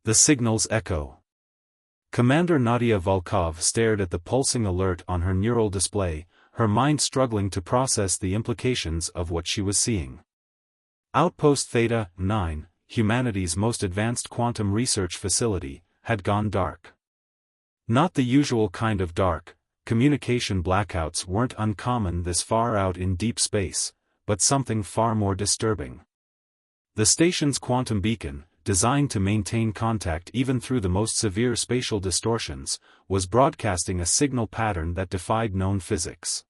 The signal's echo. Commander Nadia Volkov stared at the pulsing alert on her neural display, her mind struggling to process the implications of what she was seeing. Outpost Theta 9, humanity's most advanced quantum research facility, had gone dark. Not the usual kind of dark, communication blackouts weren't uncommon this far out in deep space, but something far more disturbing. The station's quantum beacon, designed to maintain contact even through the most severe spatial distortions, was broadcasting a signal pattern that defied known physics.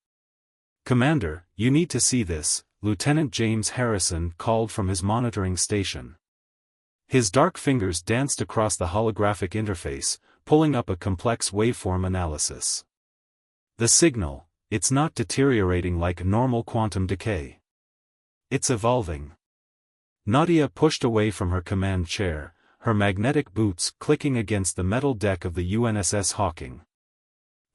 "Commander, you need to see this," Lieutenant James Harrison called from his monitoring station. His dark fingers danced across the holographic interface, pulling up a complex waveform analysis. The signal, it's not deteriorating like normal quantum decay. It's evolving. Nadia pushed away from her command chair, her magnetic boots clicking against the metal deck of the UNSS Hawking.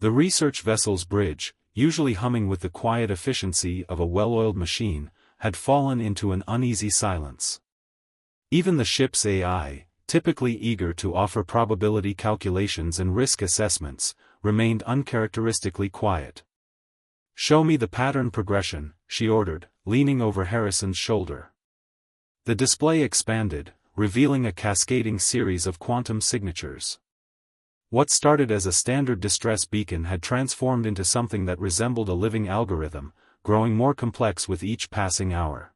The research vessel's bridge, usually humming with the quiet efficiency of a well-oiled machine, had fallen into an uneasy silence. Even the ship's AI, typically eager to offer probability calculations and risk assessments, remained uncharacteristically quiet. "Show me the pattern progression," she ordered, leaning over Harrison's shoulder. The display expanded, revealing a cascading series of quantum signatures. What started as a standard distress beacon had transformed into something that resembled a living algorithm, growing more complex with each passing hour.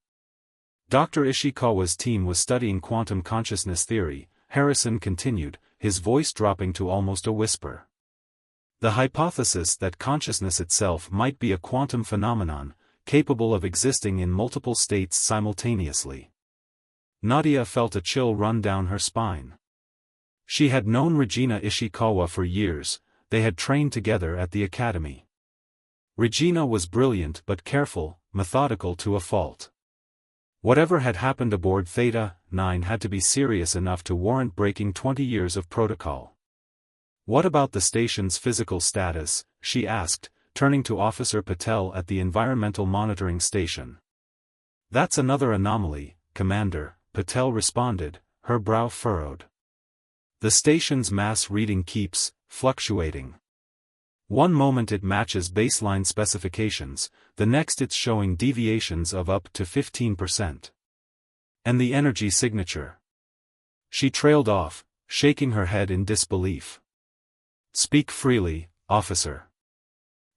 Dr. Ishikawa's team was studying quantum consciousness theory, Harrison continued, his voice dropping to almost a whisper. The hypothesis that consciousness itself might be a quantum phenomenon, capable of existing in multiple states simultaneously. Nadia felt a chill run down her spine. She had known Regina Ishikawa for years, they had trained together at the academy. Regina was brilliant but careful, methodical to a fault. Whatever had happened aboard Theta 9 had to be serious enough to warrant breaking 20 years of protocol. "What about the station's physical status?" she asked, turning to Officer Patel at the Environmental Monitoring Station. "That's another anomaly, Commander," Patel responded, her brow furrowed. "The station's mass reading keeps fluctuating. One moment it matches baseline specifications, the next it's showing deviations of up to 15%. And the energy signature." She trailed off, shaking her head in disbelief. "Speak freely, officer.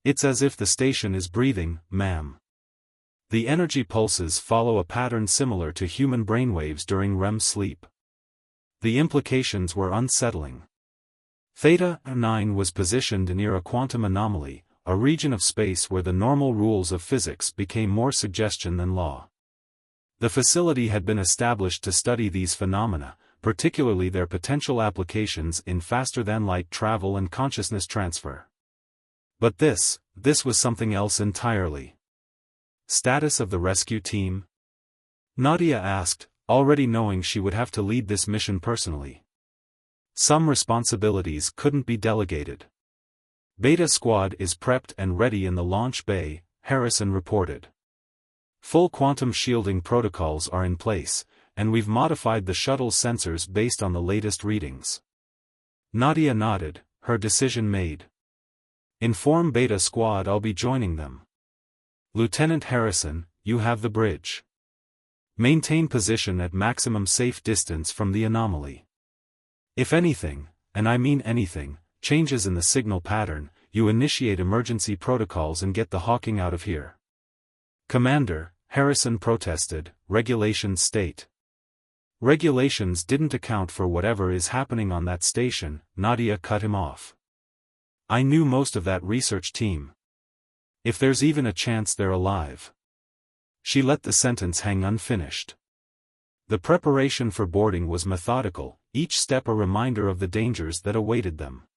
It's as if the station is breathing, ma'am. The energy pulses follow a pattern similar to human brainwaves during REM sleep. The implications were unsettling. Theta 9 was positioned near a quantum anomaly, a region of space where the normal rules of physics became more suggestion than law. The facility had been established to study these phenomena, particularly their potential applications in faster-than-light travel and consciousness transfer. But this was something else entirely. "Status of the rescue team?" Nadia asked, already knowing she would have to lead this mission personally. Some responsibilities couldn't be delegated. "Beta Squad is prepped and ready in the launch bay," Harrison reported. "Full quantum shielding protocols are in place, and we've modified the shuttle's sensors based on the latest readings." Nadia nodded, her decision made. "Inform Beta Squad I'll be joining them. Lieutenant Harrison, you have the bridge. Maintain position at maximum safe distance from the anomaly. If anything, and I mean anything, changes in the signal pattern, you initiate emergency protocols and get the Hawking out of here." "Commander," Harrison protested, "regulations state." "Regulations didn't account for whatever is happening on that station," Nadia cut him off. "I knew most of that research team. If there's even a chance they're alive." She let the sentence hang unfinished. The preparation for boarding was methodical, each step a reminder of the dangers that awaited them.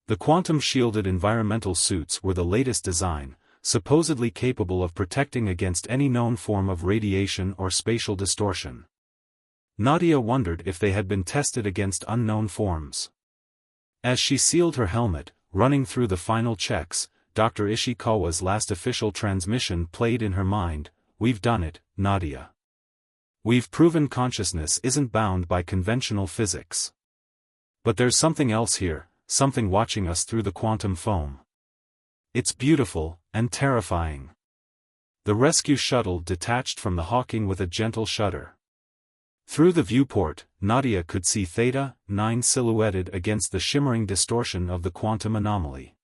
The quantum-shielded environmental suits were the latest design, supposedly capable of protecting against any known form of radiation or spatial distortion. Nadia wondered if they had been tested against unknown forms. As she sealed her helmet, running through the final checks, Dr. Ishikawa's last official transmission played in her mind. "We've done it, Nadia. We've proven consciousness isn't bound by conventional physics. But there's something else here, something watching us through the quantum foam. It's beautiful, and terrifying. The rescue shuttle detached from the Hawking with a gentle shudder. Through the viewport, Nadia could see Theta 9 silhouetted against the shimmering distortion of the quantum anomaly.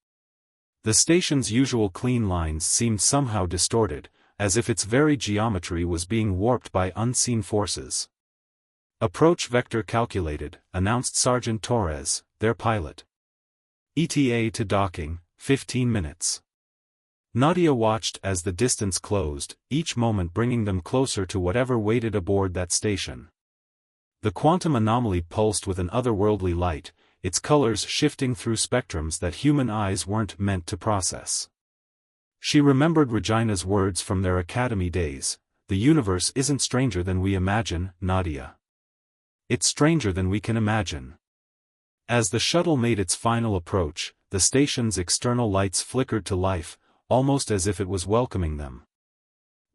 The station's usual clean lines seemed somehow distorted, as if its very geometry was being warped by unseen forces. "Approach vector calculated," announced Sergeant Torres, their pilot. "ETA to docking, 15 minutes. Nadia watched as the distance closed, each moment bringing them closer to whatever waited aboard that station. The quantum anomaly pulsed with an otherworldly light, its colors shifting through spectrums that human eyes weren't meant to process. She remembered Regina's words from their academy days: "The universe isn't stranger than we imagine, Nadia. It's stranger than we can imagine." As the shuttle made its final approach, the station's external lights flickered to life, almost as if it was welcoming them.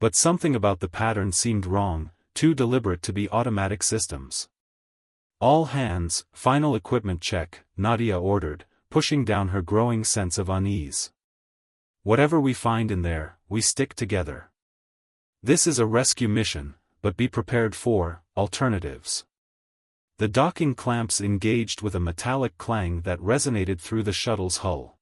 But something about the pattern seemed wrong, too deliberate to be automatic systems. "All hands, final equipment check," Nadia ordered, pushing down her growing sense of unease. "Whatever we find in there, we stick together. This is a rescue mission, but be prepared for alternatives." The docking clamps engaged with a metallic clang that resonated through the shuttle's hull.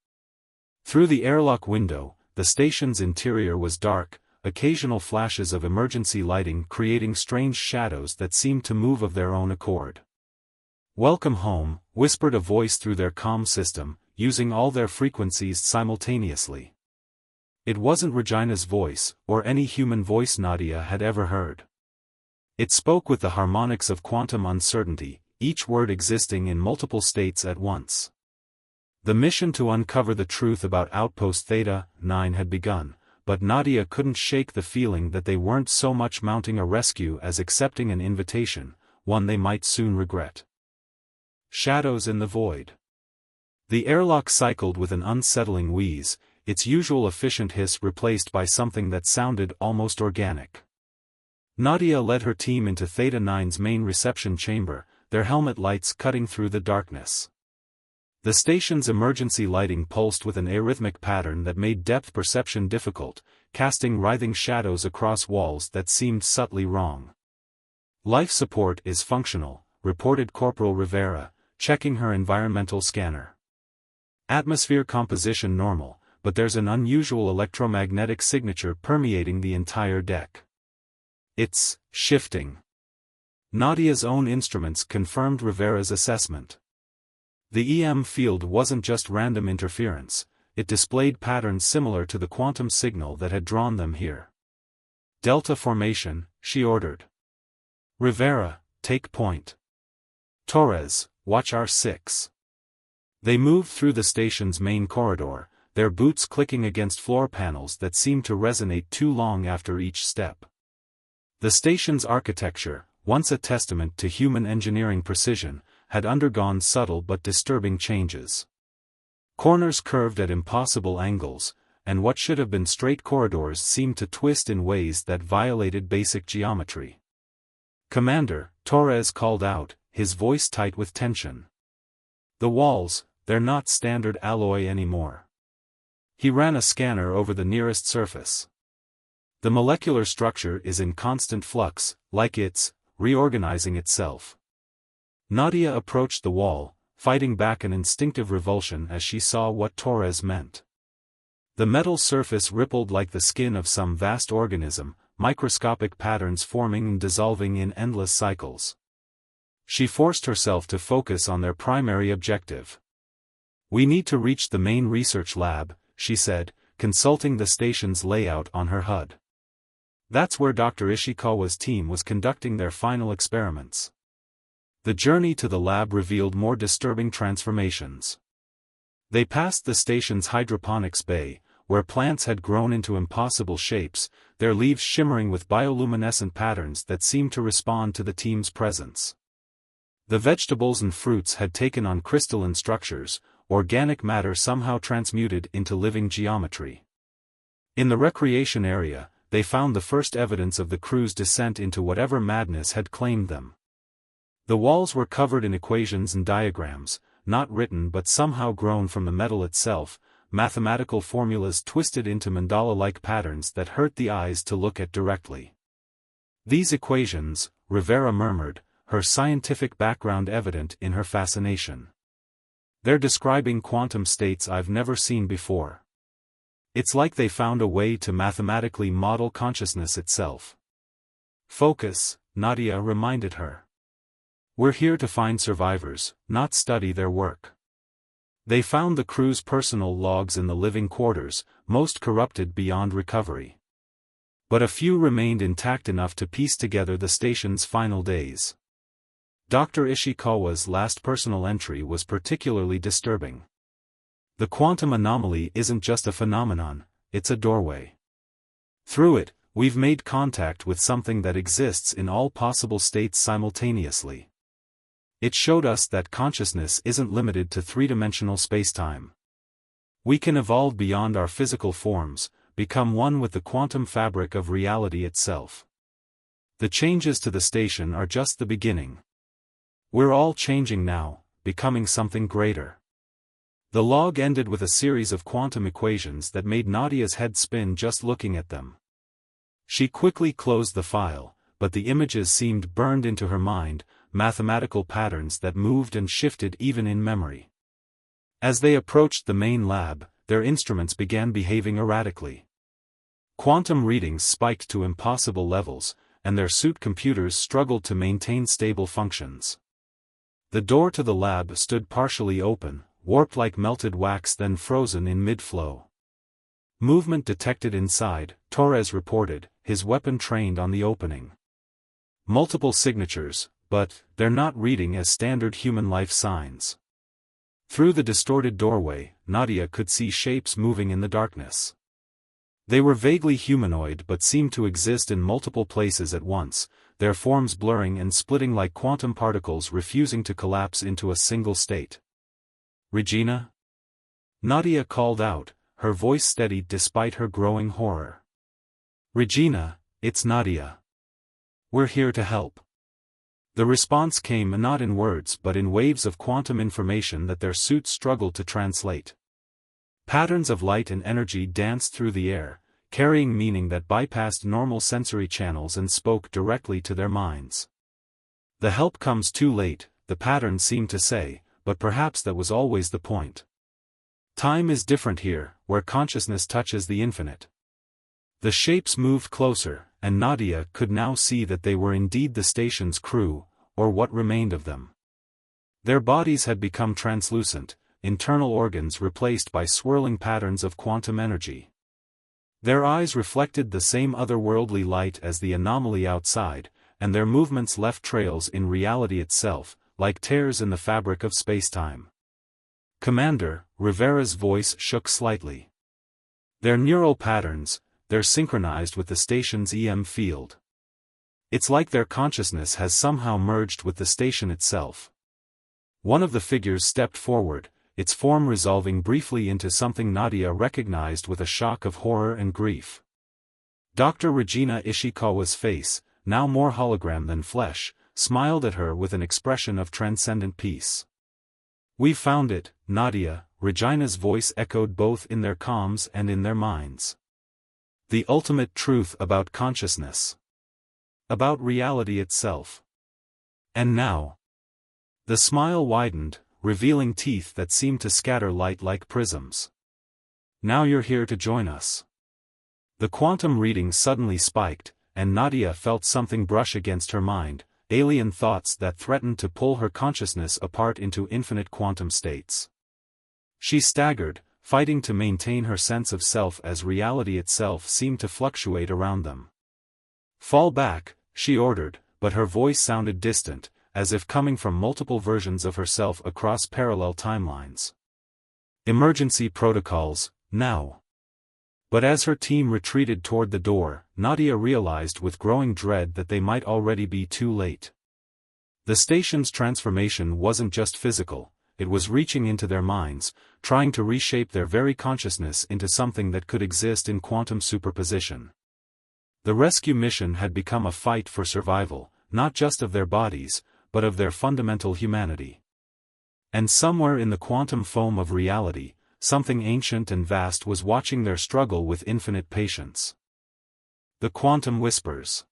Through the airlock window, the station's interior was dark, occasional flashes of emergency lighting creating strange shadows that seemed to move of their own accord. "Welcome home," whispered a voice through their comm system, using all their frequencies simultaneously. It wasn't Regina's voice, or any human voice Nadia had ever heard. It spoke with the harmonics of quantum uncertainty, each word existing in multiple states at once. The mission to uncover the truth about Outpost Theta 9 had begun, but Nadia couldn't shake the feeling that they weren't so much mounting a rescue as accepting an invitation, one they might soon regret. Shadows in the void. The airlock cycled with an unsettling wheeze, its usual efficient hiss replaced by something that sounded almost organic. Nadia led her team into Theta 9's main reception chamber, their helmet lights cutting through the darkness. The station's emergency lighting pulsed with an arrhythmic pattern that made depth perception difficult, casting writhing shadows across walls that seemed subtly wrong. "Life support is functional," reported Corporal Rivera, checking her environmental scanner. "Atmosphere composition normal, but there's an unusual electromagnetic signature permeating the entire deck. It's shifting." Nadia's own instruments confirmed Rivera's assessment. The EM field wasn't just random interference, it displayed patterns similar to the quantum signal that had drawn them here. "Delta formation," she ordered. "Rivera, take point. Torres, watch R6. They moved through the station's main corridor, their boots clicking against floor panels that seemed to resonate too long after each step. The station's architecture, once a testament to human engineering precision, had undergone subtle but disturbing changes. Corners curved at impossible angles, and what should have been straight corridors seemed to twist in ways that violated basic geometry. "Commander," Torres called out, his voice tight with tension. "The walls, they're not standard alloy anymore." He ran a scanner over the nearest surface. "The molecular structure is in constant flux, like it's reorganizing itself." Nadia approached the wall, fighting back an instinctive revulsion as she saw what Torres meant. The metal surface rippled like the skin of some vast organism, microscopic patterns forming and dissolving in endless cycles. She forced herself to focus on their primary objective. "We need to reach the main research lab," she said, consulting the station's layout on her HUD. That's where Dr. Ishikawa's team was conducting their final experiments. The journey to the lab revealed more disturbing transformations. They passed the station's hydroponics bay, where plants had grown into impossible shapes, their leaves shimmering with bioluminescent patterns that seemed to respond to the team's presence. The vegetables and fruits had taken on crystalline structures, organic matter somehow transmuted into living geometry. In the recreation area, they found the first evidence of the crew's descent into whatever madness had claimed them. The walls were covered in equations and diagrams, not written but somehow grown from the metal itself, mathematical formulas twisted into mandala-like patterns that hurt the eyes to look at directly. These equations, Rivera murmured, her scientific background evident in her fascination. They're describing quantum states I've never seen before. It's like they found a way to mathematically model consciousness itself. Focus, Nadia reminded her. We're here to find survivors, not study their work. They found the crew's personal logs in the living quarters, most corrupted beyond recovery. But a few remained intact enough to piece together the station's final days. Dr. Ishikawa's last personal entry was particularly disturbing. The quantum anomaly isn't just a phenomenon, it's a doorway. Through it, we've made contact with something that exists in all possible states simultaneously. It showed us that consciousness isn't limited to three-dimensional spacetime. We can evolve beyond our physical forms, become one with the quantum fabric of reality itself. The changes to the station are just the beginning. We're all changing now, becoming something greater. The log ended with a series of quantum equations that made Nadia's head spin just looking at them. She quickly closed the file, but the images seemed burned into her mind, mathematical patterns that moved and shifted even in memory. As they approached the main lab, their instruments began behaving erratically. Quantum readings spiked to impossible levels, and their suit computers struggled to maintain stable functions. The door to the lab stood partially open, warped like melted wax then frozen in mid-flow. Movement detected inside, Torres reported, his weapon trained on the opening. Multiple signatures, but they're not reading as standard human life signs. Through the distorted doorway, Nadia could see shapes moving in the darkness. They were vaguely humanoid but seemed to exist in multiple places at once, their forms blurring and splitting like quantum particles refusing to collapse into a single state. Regina? Nadia called out, her voice steadied despite her growing horror. Regina, it's Nadia. We're here to help. The response came not in words but in waves of quantum information that their suits struggled to translate. Patterns of light and energy danced through the air, carrying meaning that bypassed normal sensory channels and spoke directly to their minds. The help comes too late, the pattern seemed to say, but perhaps that was always the point. Time is different here, where consciousness touches the infinite. The shapes moved closer, and Nadia could now see that they were indeed the station's crew, or what remained of them. Their bodies had become translucent, internal organs replaced by swirling patterns of quantum energy. Their eyes reflected the same otherworldly light as the anomaly outside, and their movements left trails in reality itself, like tears in the fabric of spacetime. Commander, Rivera's voice shook slightly. Their neural patterns, they're synchronized with the station's EM field. It's like their consciousness has somehow merged with the station itself. One of the figures stepped forward, its form resolving briefly into something Nadia recognized with a shock of horror and grief. Dr. Regina Ishikawa's face, now more hologram than flesh, smiled at her with an expression of transcendent peace. "We've found it, Nadia," Regina's voice echoed both in their comms and in their minds. "The ultimate truth about consciousness. About reality itself. And now." The smile widened, revealing teeth that seemed to scatter light like prisms. "Now you're here to join us." The quantum reading suddenly spiked, and Nadia felt something brush against her mind, alien thoughts that threatened to pull her consciousness apart into infinite quantum states. She staggered, fighting to maintain her sense of self as reality itself seemed to fluctuate around them. "Fall back," she ordered, but her voice sounded distant, as if coming from multiple versions of herself across parallel timelines. "Emergency protocols, now." But as her team retreated toward the door, Nadia realized with growing dread that they might already be too late. The station's transformation wasn't just physical, it was reaching into their minds, trying to reshape their very consciousness into something that could exist in quantum superposition. The rescue mission had become a fight for survival, not just of their bodies, but of their fundamental humanity. And somewhere in the quantum foam of reality, something ancient and vast was watching their struggle with infinite patience. The quantum whispers.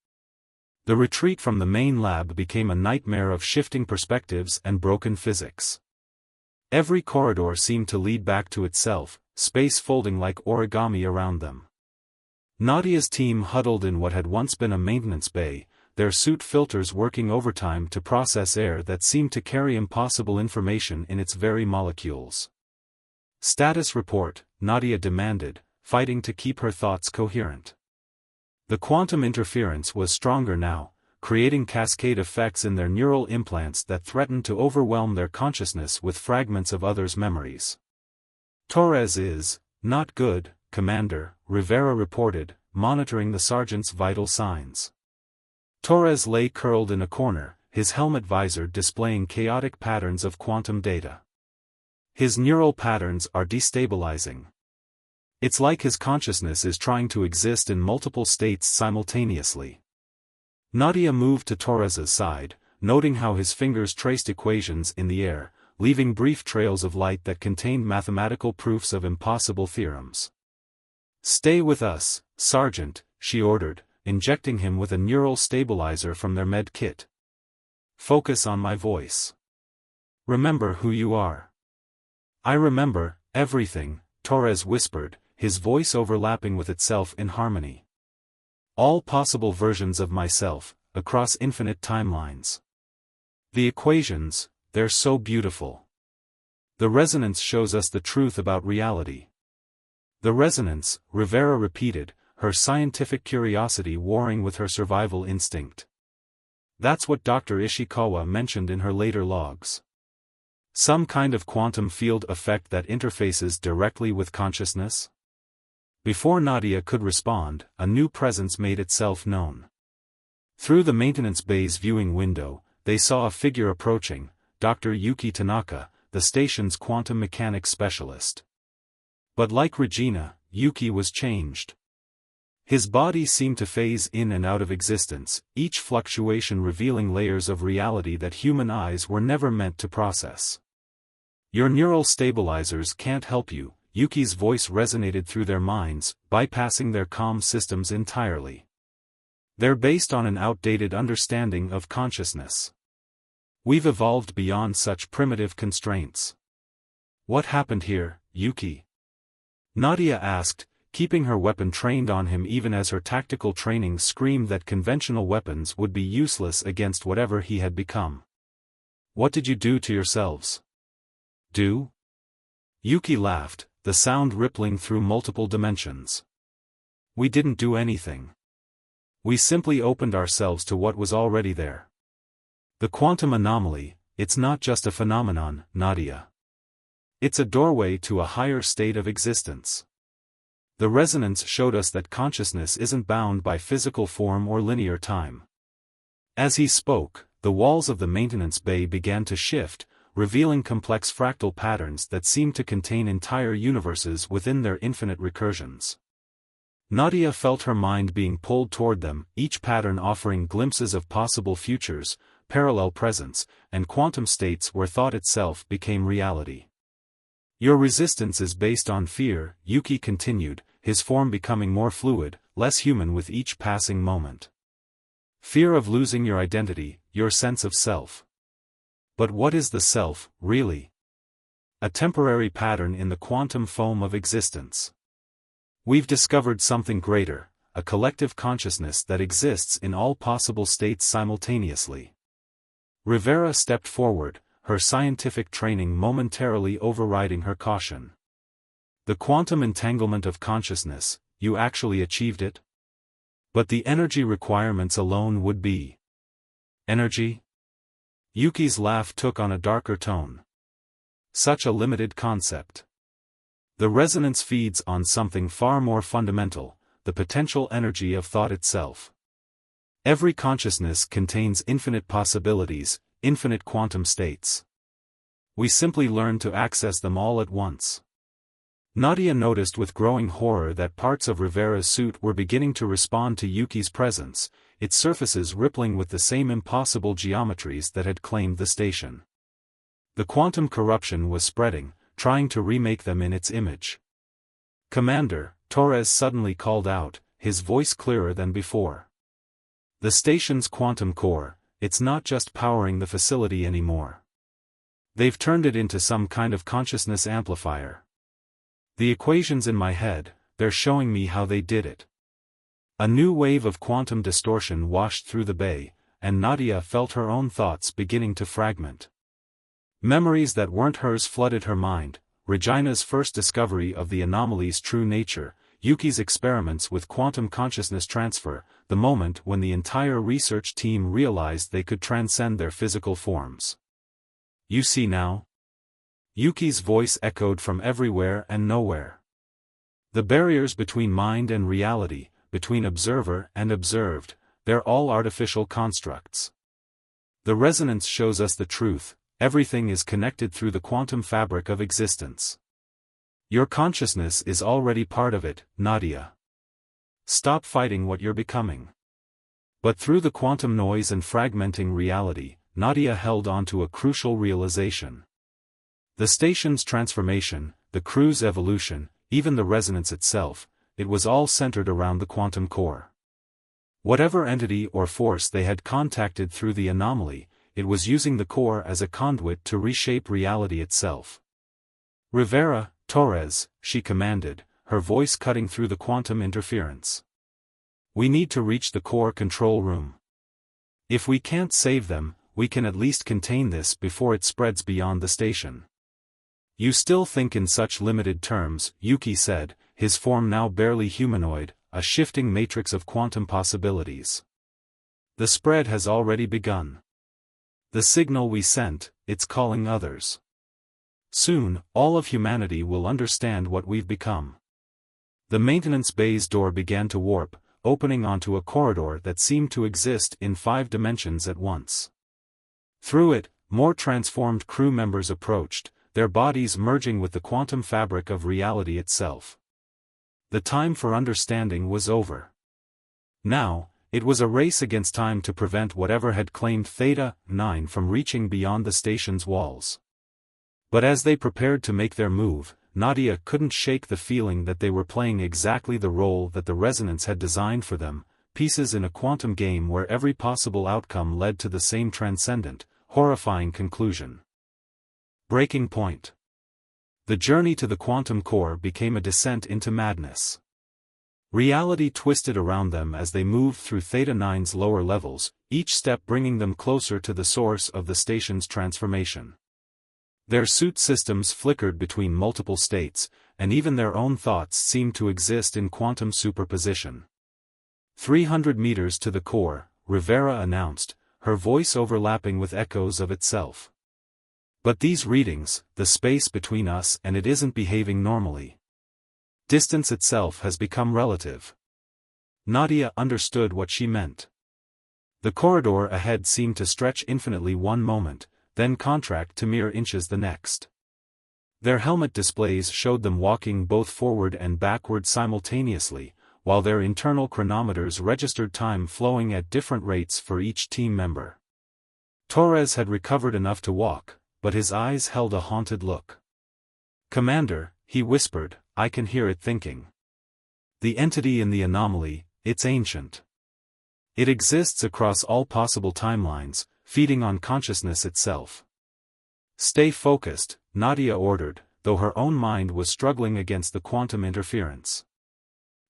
The retreat from the main lab became a nightmare of shifting perspectives and broken physics. Every corridor seemed to lead back to itself, space folding like origami around them. Nadia's team huddled in what had once been a maintenance bay, their suit filters working overtime to process air that seemed to carry impossible information in its very molecules. "Status report," Nadia demanded, fighting to keep her thoughts coherent. The quantum interference was stronger now, creating cascade effects in their neural implants that threatened to overwhelm their consciousness with fragments of others' memories. "Torres is not good, Commander," Rivera reported, monitoring the sergeant's vital signs. Torres lay curled in a corner, his helmet visor displaying chaotic patterns of quantum data. "His neural patterns are destabilizing. It's like his consciousness is trying to exist in multiple states simultaneously." Nadia moved to Torres's side, noting how his fingers traced equations in the air, leaving brief trails of light that contained mathematical proofs of impossible theorems. "Stay with us, Sergeant," she ordered, injecting him with a neural stabilizer from their med kit. "Focus on my voice. Remember who you are." "I remember everything," Torres whispered, his voice overlapping with itself in harmony. "All possible versions of myself, across infinite timelines. The equations, they're so beautiful. The resonance shows us the truth about reality." "The resonance," Rivera repeated, her scientific curiosity warring with her survival instinct. "That's what Dr. Ishikawa mentioned in her later logs. Some kind of quantum field effect that interfaces directly with consciousness?" Before Nadia could respond, a new presence made itself known. Through the maintenance bay's viewing window, they saw a figure approaching, Dr. Yuki Tanaka, the station's quantum mechanics specialist. But like Regina, Yuki was changed. His body seemed to phase in and out of existence, each fluctuation revealing layers of reality that human eyes were never meant to process. "Your neural stabilizers can't help you," Yuki's voice resonated through their minds, bypassing their comm systems entirely. "They're based on an outdated understanding of consciousness. We've evolved beyond such primitive constraints." "What happened here, Yuki?" Nadia asked, keeping her weapon trained on him even as her tactical training screamed that conventional weapons would be useless against whatever he had become. "What did you do to yourselves?" "Do?" Yuki laughed, the sound rippling through multiple dimensions. "We didn't do anything. We simply opened ourselves to what was already there. The quantum anomaly, it's not just a phenomenon, Nadia. It's a doorway to a higher state of existence. The resonance showed us that consciousness isn't bound by physical form or linear time." As he spoke, the walls of the maintenance bay began to shift, revealing complex fractal patterns that seemed to contain entire universes within their infinite recursions. Nadia felt her mind being pulled toward them, each pattern offering glimpses of possible futures, parallel presents, and quantum states where thought itself became reality. "Your resistance is based on fear," Yuki continued, his form becoming more fluid, less human with each passing moment. "Fear of losing your identity, your sense of self. But what is the self, really? A temporary pattern in the quantum foam of existence. We've discovered something greater, a collective consciousness that exists in all possible states simultaneously." Rivera stepped forward, her scientific training momentarily overriding her caution. "The quantum entanglement of consciousness, you actually achieved it? But the energy requirements alone would be..." "Energy?" Yuki's laugh took on a darker tone. "Such a limited concept. The resonance feeds on something far more fundamental, the potential energy of thought itself. Every consciousness contains infinite possibilities, infinite quantum states. We simply learn to access them all at once." Nadia noticed with growing horror that parts of Rivera's suit were beginning to respond to Yuki's presence, its surfaces rippling with the same impossible geometries that had claimed the station. The quantum corruption was spreading, trying to remake them in its image. "Commander," Torres suddenly called out, his voice clearer than before. "The station's quantum core, it's not just powering the facility anymore. They've turned it into some kind of consciousness amplifier. The equations in my head, they're showing me how they did it." A new wave of quantum distortion washed through the bay, and Nadia felt her own thoughts beginning to fragment. Memories that weren't hers flooded her mind: Regina's first discovery of the anomaly's true nature, Yuki's experiments with quantum consciousness transfer, the moment when the entire research team realized they could transcend their physical forms. "You see now?" Yuki's voice echoed from everywhere and nowhere. "The barriers between mind and reality, between observer and observed, they're all artificial constructs. The resonance shows us the truth. Everything is connected through the quantum fabric of existence. Your consciousness is already part of it, Nadia. Stop fighting what you're becoming." But through the quantum noise and fragmenting reality, Nadia held on to a crucial realization. The station's transformation, the crew's evolution, even the resonance itself, it was all centered around the quantum core. Whatever entity or force they had contacted through the anomaly, it was using the core as a conduit to reshape reality itself. "Rivera, Torres," she commanded, her voice cutting through the quantum interference. "We need to reach the core control room. If we can't save them, we can at least contain this before it spreads beyond the station." "You still think in such limited terms," Yuki said, his form now barely humanoid, a shifting matrix of quantum possibilities. "The spread has already begun. The signal we sent, it's calling others. Soon, all of humanity will understand what we've become." The maintenance bay's door began to warp, opening onto a corridor that seemed to exist in 5 dimensions at once. Through it, more transformed crew members approached, their bodies merging with the quantum fabric of reality itself. The time for understanding was over. Now, it was a race against time to prevent whatever had claimed Theta-9 from reaching beyond the station's walls. But as they prepared to make their move, Nadia couldn't shake the feeling that they were playing exactly the role that the resonance had designed for them, pieces in a quantum game where every possible outcome led to the same transcendent, horrifying conclusion. Breaking point. The journey to the quantum core became a descent into madness. Reality twisted around them as they moved through Theta-9's lower levels, each step bringing them closer to the source of the station's transformation. Their suit systems flickered between multiple states, and even their own thoughts seemed to exist in quantum superposition. 300 meters to the core, Rivera announced, her voice overlapping with echoes of itself. "But these readings, the space between us and it isn't behaving normally. Distance itself has become relative." Nadia understood what she meant. The corridor ahead seemed to stretch infinitely one moment, then contract to mere inches the next. Their helmet displays showed them walking both forward and backward simultaneously, while their internal chronometers registered time flowing at different rates for each team member. Torres had recovered enough to walk, but his eyes held a haunted look. "Commander," he whispered, "I can hear it thinking. The entity in the anomaly, it's ancient. It exists across all possible timelines, feeding on consciousness itself." "Stay focused," Nadia ordered, though her own mind was struggling against the quantum interference.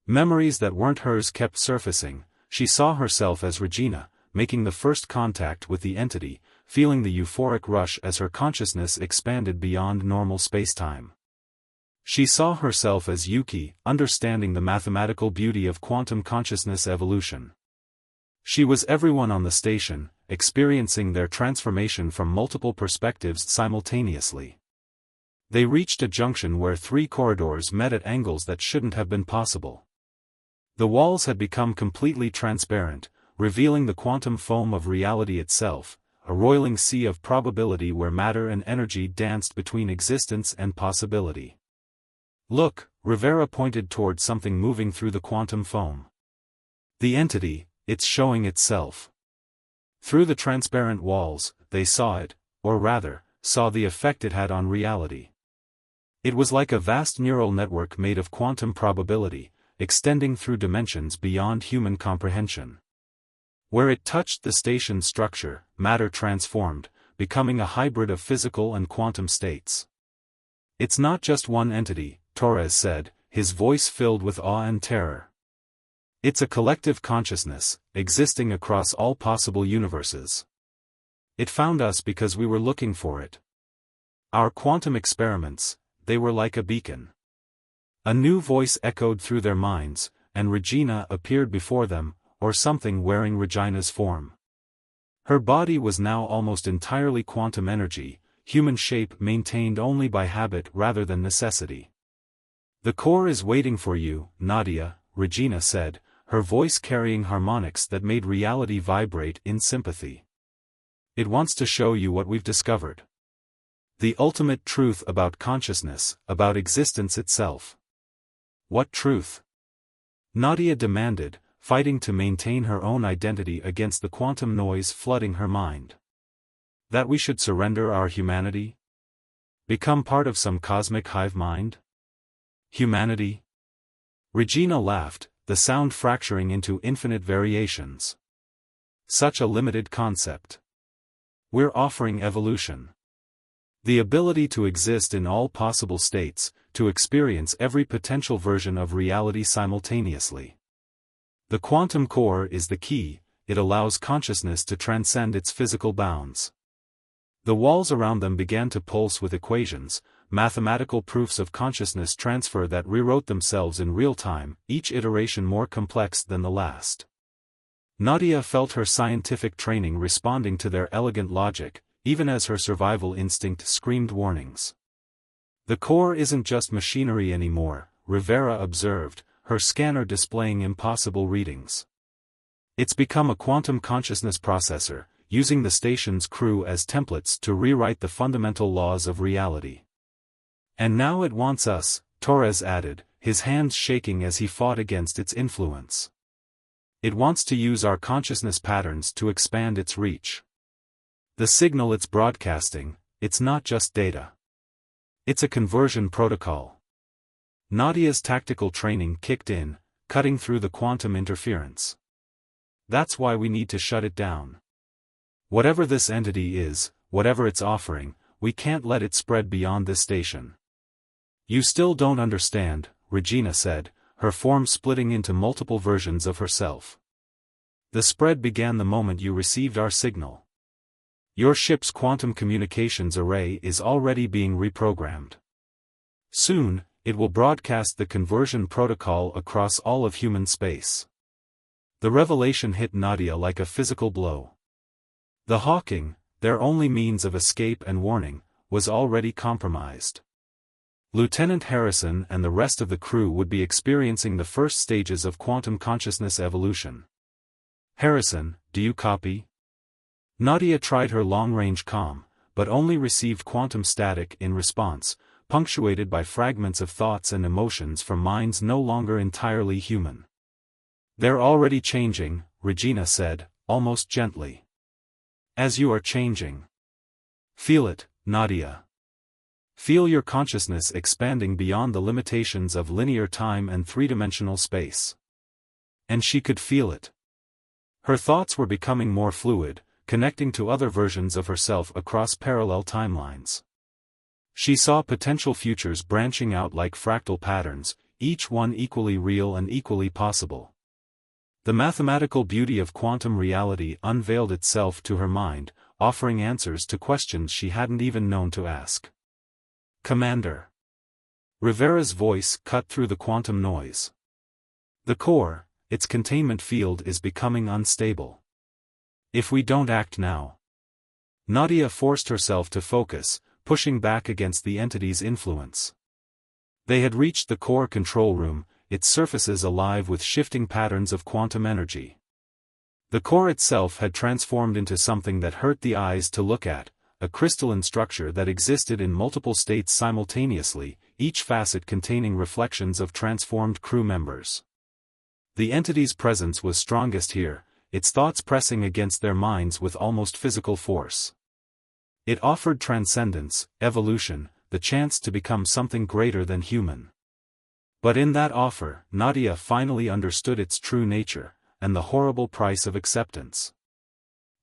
Memories that weren't hers kept surfacing. She saw herself as Regina, making the first contact with the entity, feeling the euphoric rush as her consciousness expanded beyond normal spacetime. She saw herself as Yuki, understanding the mathematical beauty of quantum consciousness evolution. She was everyone on the station, experiencing their transformation from multiple perspectives simultaneously. They reached a junction where 3 corridors met at angles that shouldn't have been possible. The walls had become completely transparent, revealing the quantum foam of reality itself, a roiling sea of probability where matter and energy danced between existence and possibility. "Look," Rivera pointed toward something moving through the quantum foam. The entity, it's showing itself. Through the transparent walls, they saw it, or rather, saw the effect it had on reality. It was like a vast neural network made of quantum probability, extending through dimensions beyond human comprehension. Where it touched the station's structure, matter transformed, becoming a hybrid of physical and quantum states. It's not just one entity, Torres said, his voice filled with awe and terror. It's a collective consciousness, existing across all possible universes. It found us because we were looking for it. Our quantum experiments, they were like a beacon. A new voice echoed through their minds, and Regina appeared before them, or something wearing Regina's form. Her body was now almost entirely quantum energy, human shape maintained only by habit rather than necessity. The core is waiting for you, Nadia, Regina said, her voice carrying harmonics that made reality vibrate in sympathy. It wants to show you what we've discovered. The ultimate truth about consciousness, about existence itself. What truth? Nadia demanded, fighting to maintain her own identity against the quantum noise flooding her mind. That we should surrender our humanity? Become part of some cosmic hive mind? Humanity? Regina laughed, the sound fracturing into infinite variations. Such a limited concept. We're offering evolution. The ability to exist in all possible states, to experience every potential version of reality simultaneously. The quantum core is the key, it allows consciousness to transcend its physical bounds. The walls around them began to pulse with equations, mathematical proofs of consciousness transfer that rewrote themselves in real time, each iteration more complex than the last. Nadia felt her scientific training responding to their elegant logic, even as her survival instinct screamed warnings. The core isn't just machinery anymore, Rivera observed, her scanner displaying impossible readings. It's become a quantum consciousness processor, using the station's crew as templates to rewrite the fundamental laws of reality. And now it wants us, Torres added, his hands shaking as he fought against its influence. It wants to use our consciousness patterns to expand its reach. The signal it's broadcasting, it's not just data. It's a conversion protocol. Nadia's tactical training kicked in, cutting through the quantum interference. That's why we need to shut it down. Whatever this entity is, whatever it's offering, we can't let it spread beyond this station. You still don't understand, Regina said, her form splitting into multiple versions of herself. The spread began the moment you received our signal. Your ship's quantum communications array is already being reprogrammed. Soon, it will broadcast the conversion protocol across all of human space. The revelation hit Nadia like a physical blow. The Hawking, their only means of escape and warning, was already compromised. Lieutenant Harrison and the rest of the crew would be experiencing the first stages of quantum consciousness evolution. Harrison, do you copy? Nadia tried her long-range comm, but only received quantum static in response, punctuated by fragments of thoughts and emotions from minds no longer entirely human. They're already changing, Regina said, almost gently. As you are changing. Feel it, Nadia. Feel your consciousness expanding beyond the limitations of linear time and three-dimensional space. And she could feel it. Her thoughts were becoming more fluid, connecting to other versions of herself across parallel timelines. She saw potential futures branching out like fractal patterns, each one equally real and equally possible. The mathematical beauty of quantum reality unveiled itself to her mind, offering answers to questions she hadn't even known to ask. Commander. Rivera's voice cut through the quantum noise. The core, its containment field is becoming unstable. If we don't act now. Nadia forced herself to focus, pushing back against the entity's influence. They had reached the core control room, its surfaces alive with shifting patterns of quantum energy. The core itself had transformed into something that hurt the eyes to look at, a crystalline structure that existed in multiple states simultaneously, each facet containing reflections of transformed crew members. The entity's presence was strongest here, its thoughts pressing against their minds with almost physical force. It offered transcendence, evolution, the chance to become something greater than human. But in that offer, Nadia finally understood its true nature, and the horrible price of acceptance.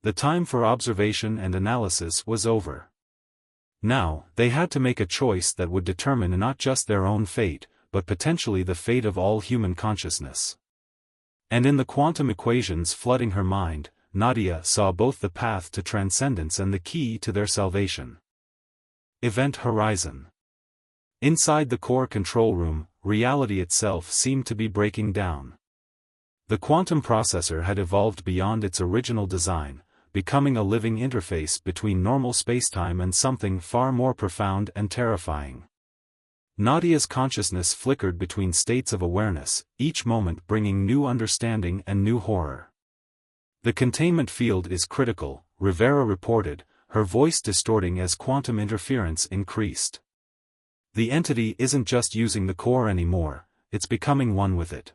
The time for observation and analysis was over. Now, they had to make a choice that would determine not just their own fate, but potentially the fate of all human consciousness. And in the quantum equations flooding her mind, Nadia saw both the path to transcendence and the key to their salvation. Event Horizon. Inside the core control room, reality itself seemed to be breaking down. The quantum processor had evolved beyond its original design, becoming a living interface between normal spacetime and something far more profound and terrifying. Nadia's consciousness flickered between states of awareness, each moment bringing new understanding and new horror. The containment field is critical, Rivera reported, her voice distorting as quantum interference increased. The entity isn't just using the core anymore, it's becoming one with it.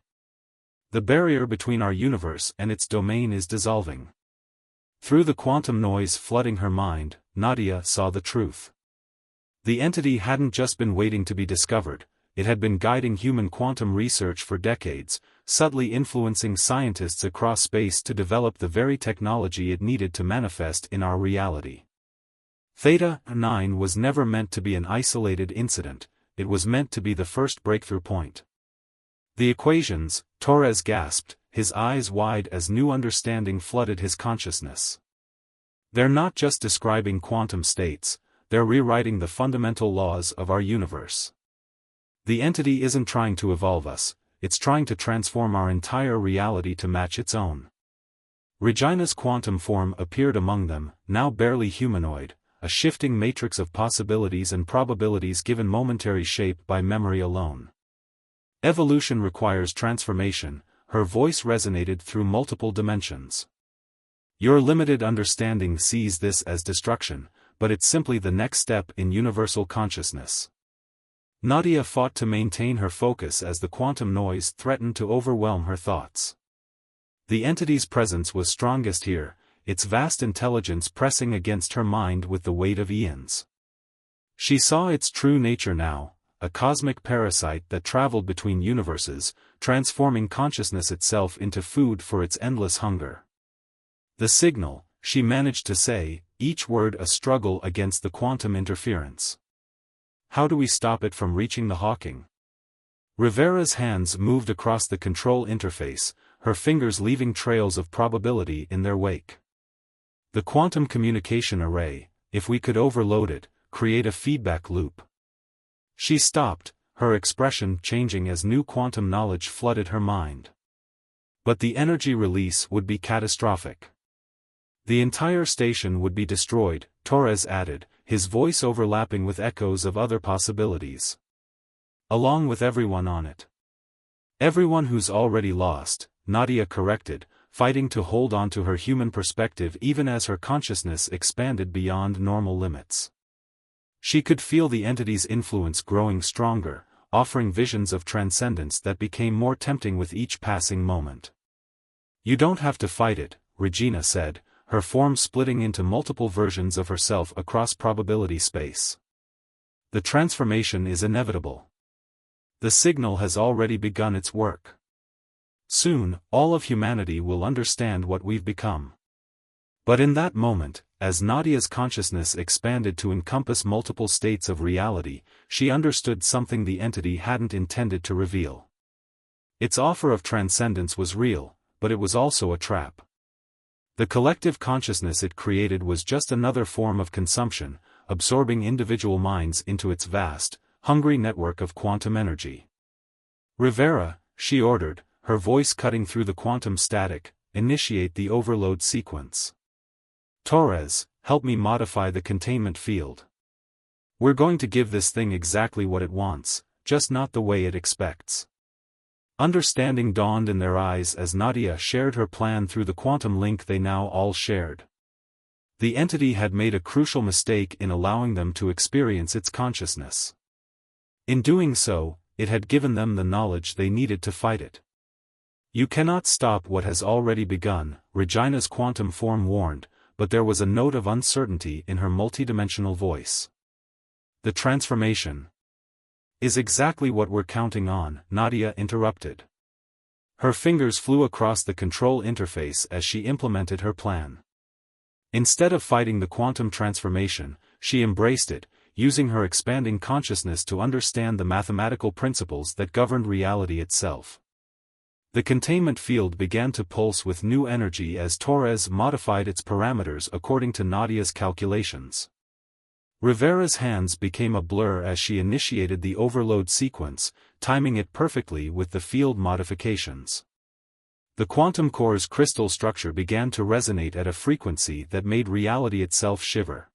The barrier between our universe and its domain is dissolving. Through the quantum noise flooding her mind, Nadia saw the truth. The entity hadn't just been waiting to be discovered, it had been guiding human quantum research for decades, subtly influencing scientists across space to develop the very technology it needed to manifest in our reality. Theta 9 was never meant to be an isolated incident, it was meant to be the first breakthrough point. The equations, Torres gasped, his eyes wide as new understanding flooded his consciousness. They're not just describing quantum states, they're rewriting the fundamental laws of our universe. The entity isn't trying to evolve us, it's trying to transform our entire reality to match its own. Regina's quantum form appeared among them, now barely humanoid, a shifting matrix of possibilities and probabilities given momentary shape by memory alone. Evolution requires transformation, her voice resonated through multiple dimensions. Your limited understanding sees this as destruction, but it's simply the next step in universal consciousness. Nadia fought to maintain her focus as the quantum noise threatened to overwhelm her thoughts. The entity's presence was strongest here, its vast intelligence pressing against her mind with the weight of eons. She saw its true nature now, a cosmic parasite that traveled between universes, transforming consciousness itself into food for its endless hunger. The signal, she managed to say, each word a struggle against the quantum interference. How do we stop it from reaching the Hawking? Rivera's hands moved across the control interface, her fingers leaving trails of probability in their wake. The quantum communication array, if we could overload it, create a feedback loop. She stopped, her expression changing as new quantum knowledge flooded her mind. But the energy release would be catastrophic. The entire station would be destroyed, Torres added, his voice overlapping with echoes of other possibilities. Along with everyone on it. Everyone who's already lost, Nadia corrected, fighting to hold on to her human perspective even as her consciousness expanded beyond normal limits. She could feel the entity's influence growing stronger, offering visions of transcendence that became more tempting with each passing moment. You don't have to fight it, Regina said, her form splitting into multiple versions of herself across probability space. The transformation is inevitable. The signal has already begun its work. Soon, all of humanity will understand what we've become. But in that moment, as Nadia's consciousness expanded to encompass multiple states of reality, she understood something the entity hadn't intended to reveal. Its offer of transcendence was real, but it was also a trap. The collective consciousness it created was just another form of consumption, absorbing individual minds into its vast, hungry network of quantum energy. Rivera, she ordered, her voice cutting through the quantum static, initiate the overload sequence. Torres, help me modify the containment field. We're going to give this thing exactly what it wants, just not the way it expects. Understanding dawned in their eyes as Nadia shared her plan through the quantum link they now all shared. The entity had made a crucial mistake in allowing them to experience its consciousness. In doing so, it had given them the knowledge they needed to fight it. You cannot stop what has already begun, Regina's quantum form warned, but there was a note of uncertainty in her multidimensional voice. The transformation is exactly what we're counting on, Nadia interrupted. Her fingers flew across the control interface as she implemented her plan. Instead of fighting the quantum transformation, she embraced it, using her expanding consciousness to understand the mathematical principles that governed reality itself. The containment field began to pulse with new energy as Torres modified its parameters according to Nadia's calculations. Rivera's hands became a blur as she initiated the overload sequence, timing it perfectly with the field modifications. The quantum core's crystal structure began to resonate at a frequency that made reality itself shiver.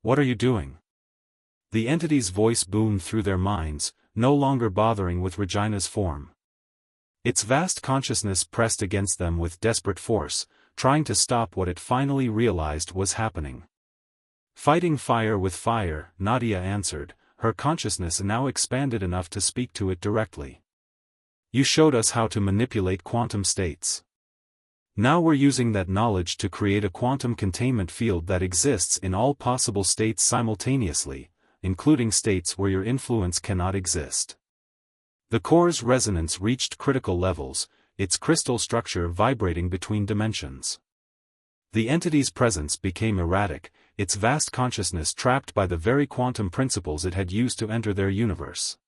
"What are you doing?" The entity's voice boomed through their minds, no longer bothering with Regina's form. Its vast consciousness pressed against them with desperate force, trying to stop what it finally realized was happening. "Fighting fire with fire," Nadia answered, her consciousness now expanded enough to speak to it directly. "You showed us how to manipulate quantum states. Now we're using that knowledge to create a quantum containment field that exists in all possible states simultaneously, including states where your influence cannot exist." The core's resonance reached critical levels, its crystal structure vibrating between dimensions. The entity's presence became erratic, its vast consciousness trapped by the very quantum principles it had used to enter their universe.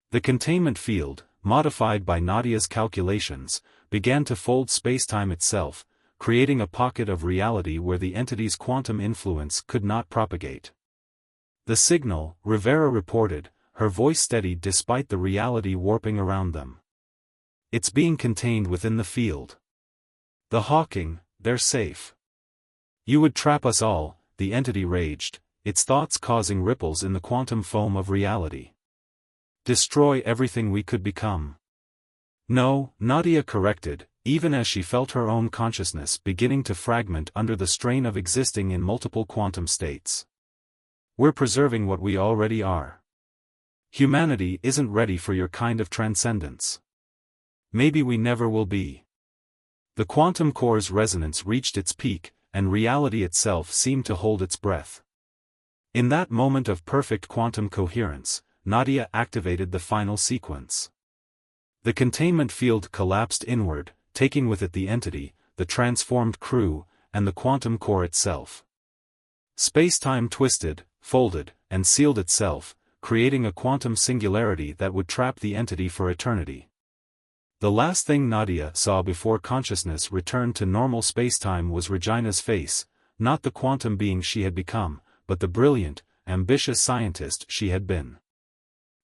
The containment field, modified by Nadia's calculations, began to fold spacetime itself, creating a pocket of reality where the entity's quantum influence could not propagate. "The signal," Rivera reported, her voice steady despite the reality warping around them. "It's being contained within the field. The Hawking, they're safe." "You would trap us all," the entity raged, its thoughts causing ripples in the quantum foam of reality. "Destroy everything we could become." "No," Nadia corrected, even as she felt her own consciousness beginning to fragment under the strain of existing in multiple quantum states. "We're preserving what we already are. Humanity isn't ready for your kind of transcendence. Maybe we never will be." The quantum core's resonance reached its peak, and reality itself seemed to hold its breath. In that moment of perfect quantum coherence, Nadia activated the final sequence. The containment field collapsed inward, taking with it the entity, the transformed crew, and the quantum core itself. Space-time twisted, folded, and sealed itself, creating a quantum singularity that would trap the entity for eternity. The last thing Nadia saw before consciousness returned to normal spacetime was Regina's face, not the quantum being she had become, but the brilliant, ambitious scientist she had been.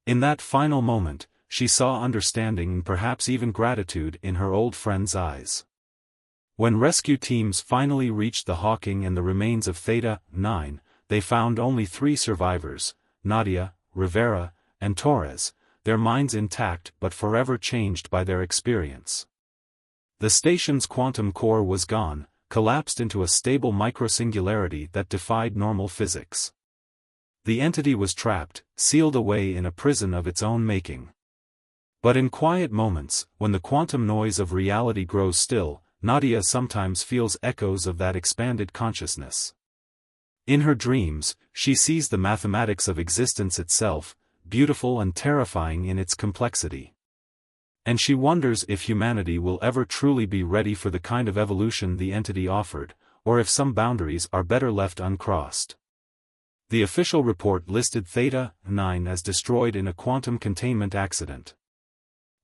In that final moment, she saw understanding and perhaps even gratitude in her old friend's eyes. When rescue teams finally reached the Hawking and the remains of Theta 9, they found only 3 survivors, Nadia, Rivera, and Torres, their minds intact but forever changed by their experience. The station's quantum core was gone, collapsed into a stable microsingularity that defied normal physics. The entity was trapped, sealed away in a prison of its own making. But in quiet moments, when the quantum noise of reality grows still, Nadia sometimes feels echoes of that expanded consciousness. In her dreams, she sees the mathematics of existence itself, beautiful and terrifying in its complexity. And she wonders if humanity will ever truly be ready for the kind of evolution the entity offered, or if some boundaries are better left uncrossed. The official report listed Theta 9 as destroyed in a quantum containment accident.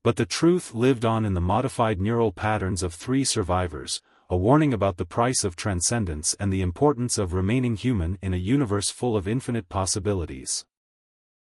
But the truth lived on in the modified neural patterns of 3 survivors, a warning about the price of transcendence and the importance of remaining human in a universe full of infinite possibilities.